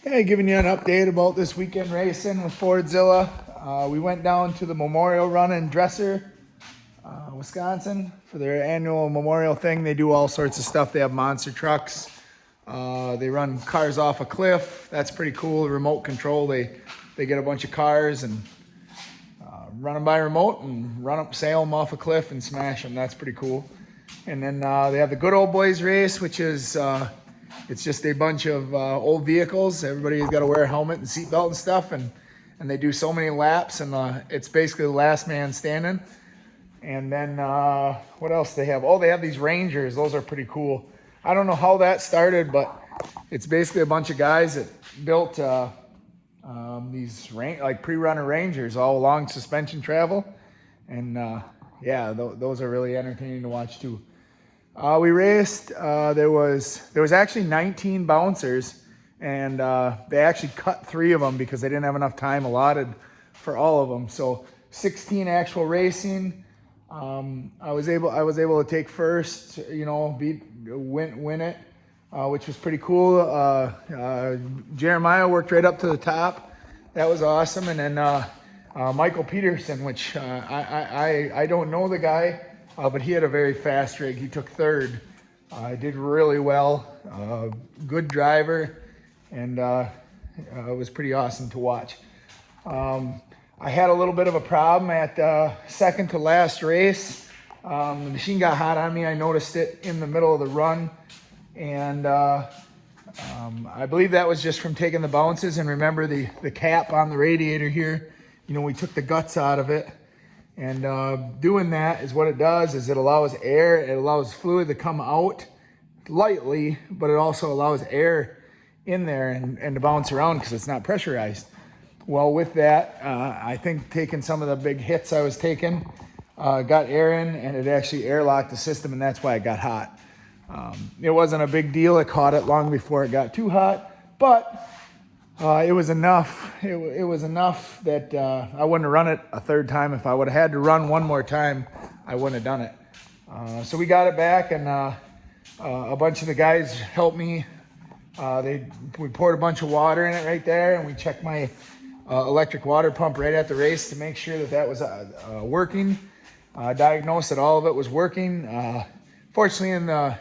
Hey, giving you an update about this weekend racing with Fordzilla. We went down to the Memorial Run in Dresser, Wisconsin for their annual memorial thing. They do all sorts of stuff. They have monster trucks. They run cars off a cliff. That's pretty cool. Remote control. They get a bunch of cars and run them by remote and sail them off a cliff and smash them. That's pretty cool. And then they have the Good Old Boys race, which is it's just a bunch of old vehicles. Everybody's got to wear a helmet and seatbelt and stuff, and they do so many laps, and it's basically the last man standing. And then what else they have? Oh, they have these Rangers. Those are pretty cool. I don't know how that started, but it's basically a bunch of guys that built these pre-runner Rangers all along suspension travel, and yeah, those are really entertaining to watch too. We raced. There was actually 19 bouncers, and they actually cut 3 of them because they didn't have enough time allotted for all of them. So 16 actual racing. I was able to take first. Win it, which was pretty cool. Jeremiah worked right up to the top. That was awesome. And then Michael Peterson, which I don't know the guy. But he had a very fast rig. He took 3rd. Did really well. Good driver, and it was pretty awesome to watch. I had a little bit of a problem at second to last race. The machine got hot on me. I noticed it in the middle of the run, and I believe that was just from taking the bounces. And remember the cap on the radiator here, we took the guts out of it. And doing that is what it does, is it allows air, it allows fluid to come out lightly, but it also allows air in there and to bounce around because it's not pressurized. Well, with that, I think taking some of the big hits I was taking got air in, and it actually airlocked the system, and that's why it got hot. It wasn't a big deal. It caught it long before it got too hot, but it was enough. It was enough that I wouldn't have run it a 3rd time. If I would have had to run one more time, I wouldn't have done it. So we got it back, and a bunch of the guys helped me. We poured a bunch of water in it right there, and we checked my electric water pump right at the race to make sure that was working. Diagnosed that all of it was working. Fortunately, in the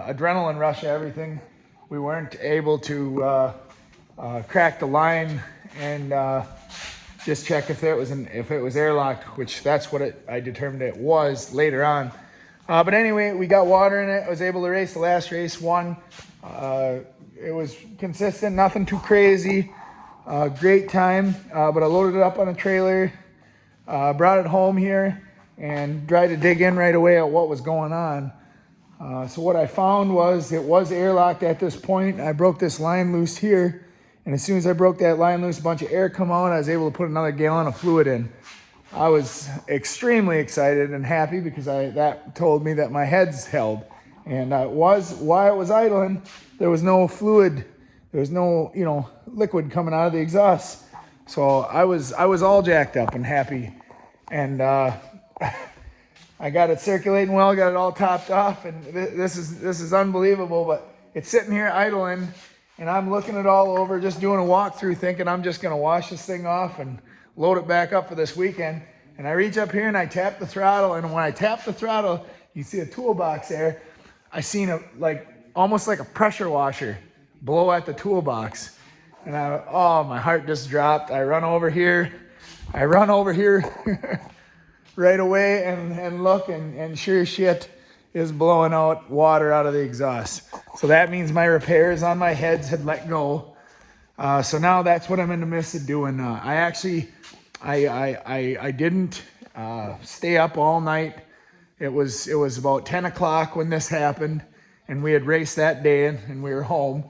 adrenaline rush of everything, we weren't able to crack the line and just check if it was airlocked, which that's what I determined it was later on. But anyway, we got water in it. I was able to race the last race, won. It was consistent, nothing too crazy. Great time, but I loaded it up on a trailer, brought it home here, and tried to dig in right away at what was going on. So what I found was it was airlocked at this point. I broke this line loose here. And as soon as I broke that line loose, a bunch of air come out. I was able to put another gallon of fluid in. I was extremely excited and happy because that told me that my head's held. And while it was idling, there was no fluid. There was no, liquid coming out of the exhaust. So I was all jacked up and happy. And I got it circulating well, got it all topped off. And this is unbelievable, but it's sitting here idling. And I'm looking it all over, just doing a walkthrough, thinking I'm just going to wash this thing off and load it back up for this weekend. And I reach up here and I tap the throttle. And when I tap the throttle, you see a toolbox there. I seen almost like a pressure washer blow at the toolbox. And my heart just dropped. I run over here right away and look, and sure as shit is blowing out water out of the exhaust. So that means my repairs on my heads had let go. So now that's what I'm in the midst of doing. I didn't stay up all night. It was about 10 o'clock when this happened, and we had raced that day and we were home.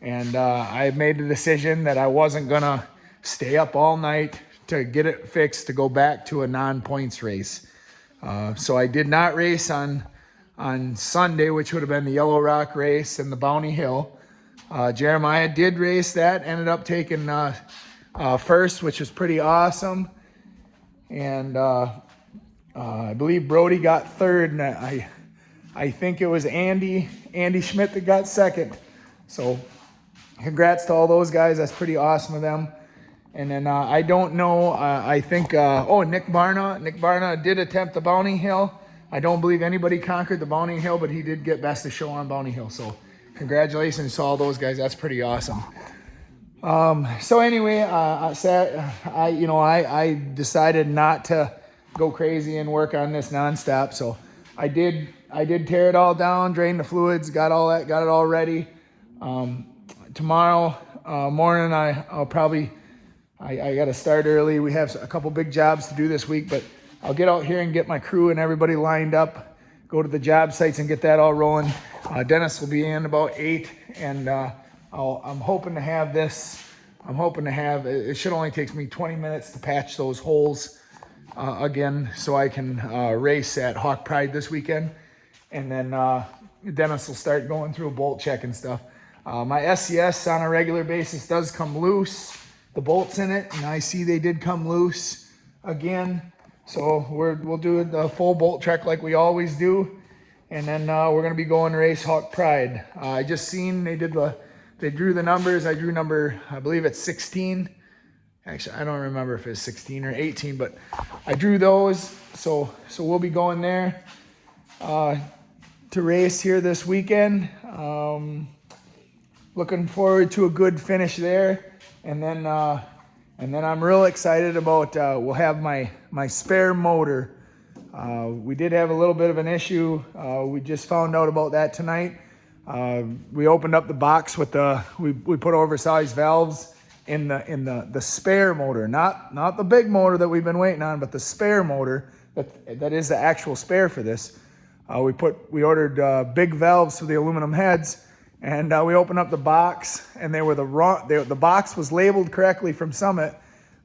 And I made the decision that I wasn't gonna stay up all night to get it fixed to go back to a non-points race. So I did not race on Sunday, which would have been the Yellow Rock race and the Bounty Hill. Jeremiah did race that, ended up taking first, which was pretty awesome. And I believe Brody got 3rd, and I think it was Andy Schmidt that got 2nd. So congrats to all those guys. That's pretty awesome of them. And then I don't know, I think, Nick Barna did attempt the Bounty Hill. I don't believe anybody conquered the Bounty Hill, but he did get best of show on Bounty Hill. So congratulations to all those guys. That's pretty awesome. So anyway, I decided not to go crazy and work on this nonstop. So I did tear it all down, drain the fluids, got it all ready. Tomorrow morning, I'll probably, I got to start early. We have a couple big jobs to do this week, but I'll get out here and get my crew and everybody lined up, go to the job sites and get that all rolling. Dennis will be in about 8, and I'm hoping to have this. It should only take me 20 minutes to patch those holes again, so I can race at Hawk Pride this weekend. And then Dennis will start going through a bolt check and stuff. My SCS on a regular basis does come loose, the bolts in it, and I see they did come loose again. So we'll do the full bolt check like we always do. And then we're gonna be going to race Hawk Pride. I just seen they drew the numbers. I drew number, I believe it's 16. Actually, I don't remember if it's 16 or 18, but I drew those. So we'll be going there to race here this weekend. Looking forward to a good finish there. And then I'm real excited about, we'll have my spare motor. We did have a little bit of an issue. We just found out about that tonight. We opened up the box with we put oversized valves in the spare motor, not the big motor that we've been waiting on, but the spare motor that is the actual spare for this. We ordered big valves for the aluminum heads, and we opened up the box, and they were the box was labeled correctly from Summit,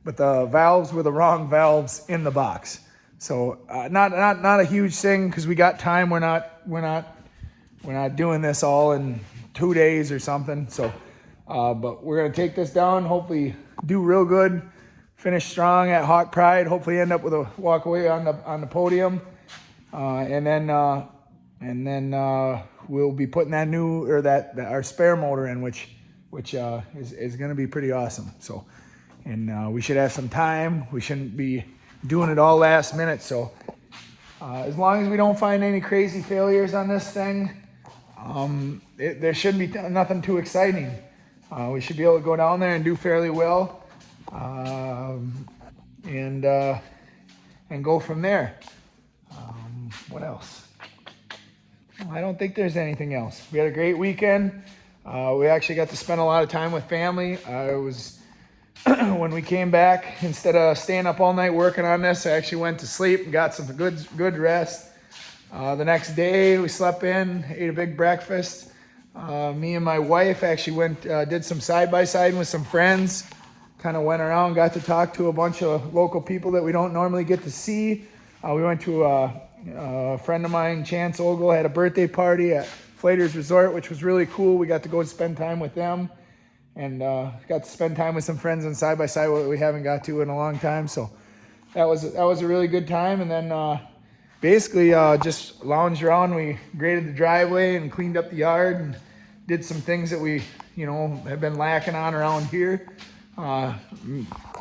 but the valves were the wrong valves in the box. So not a huge thing, because we got time. We're not doing this all in 2 days or something. So, but we're gonna take this down. Hopefully, do real good. Finish strong at Hawk Pride. Hopefully, end up with a walk away on the podium. And then we'll be putting our spare motor in, which is gonna be pretty awesome. So, and we should have some time. We shouldn't be doing it all last minute. So, as long as we don't find any crazy failures on this thing, there shouldn't be nothing too exciting. We should be able to go down there and do fairly well, and go from there. What else? I don't think there's anything else. We had a great weekend. We actually got to spend a lot of time with family. When we came back, instead of staying up all night working on this, I actually went to sleep and got some good rest. The next day, we slept in, ate a big breakfast. Me and my wife actually did some side-by-side with some friends. Kind of went around, got to talk to a bunch of local people that we don't normally get to see. We went to a friend of mine, Chance Ogle, had a birthday party at Flater's Resort, which was really cool. We got to go spend time with them, and got to spend time with some friends on side-by-side that we haven't got to in a long time. So that was a really good time. And then basically just lounged around. We graded the driveway and cleaned up the yard and did some things that we have been lacking on around here.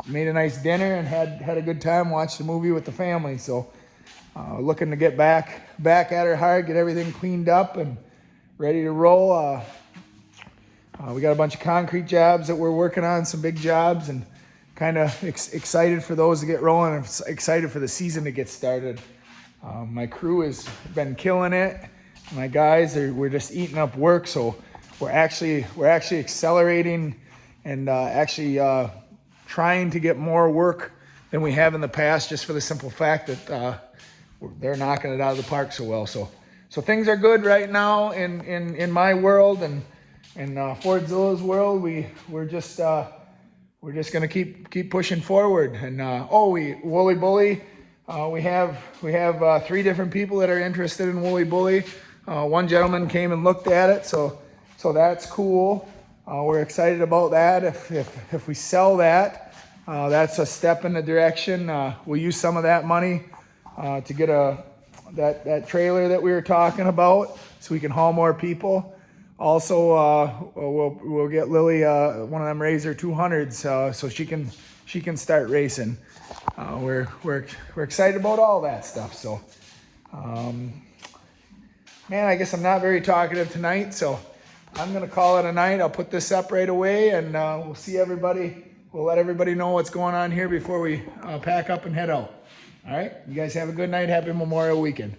Made a nice dinner and had a good time, watched a movie with the family. So looking to get back at her hard, get everything cleaned up and ready to roll. We got a bunch of concrete jobs that we're working on, some big jobs, and kind of excited for those to get rolling. I'm excited for the season to get started. My crew has been killing it. My guys we're just eating up work, so we're actually accelerating and trying to get more work than we have in the past, just for the simple fact that they're knocking it out of the park so well. So things are good right now in my world, and in Fordzilla's world. We're just gonna keep pushing forward. And Woolly Bully. We have 3 different people that are interested in Woolly Bully. One gentleman came and looked at it, so that's cool. We're excited about that. If we sell that, that's a step in the direction. We'll use some of that money to get that trailer that we were talking about, so we can haul more people. Also, we'll get Lily one of them Razor 200s so she can start racing. We're excited about all that stuff. So, man, I guess I'm not very talkative tonight, so I'm gonna call it a night. I'll put this up right away, and we'll see everybody. We'll let everybody know what's going on here before we pack up and head out. All right, you guys have a good night. Happy Memorial Weekend.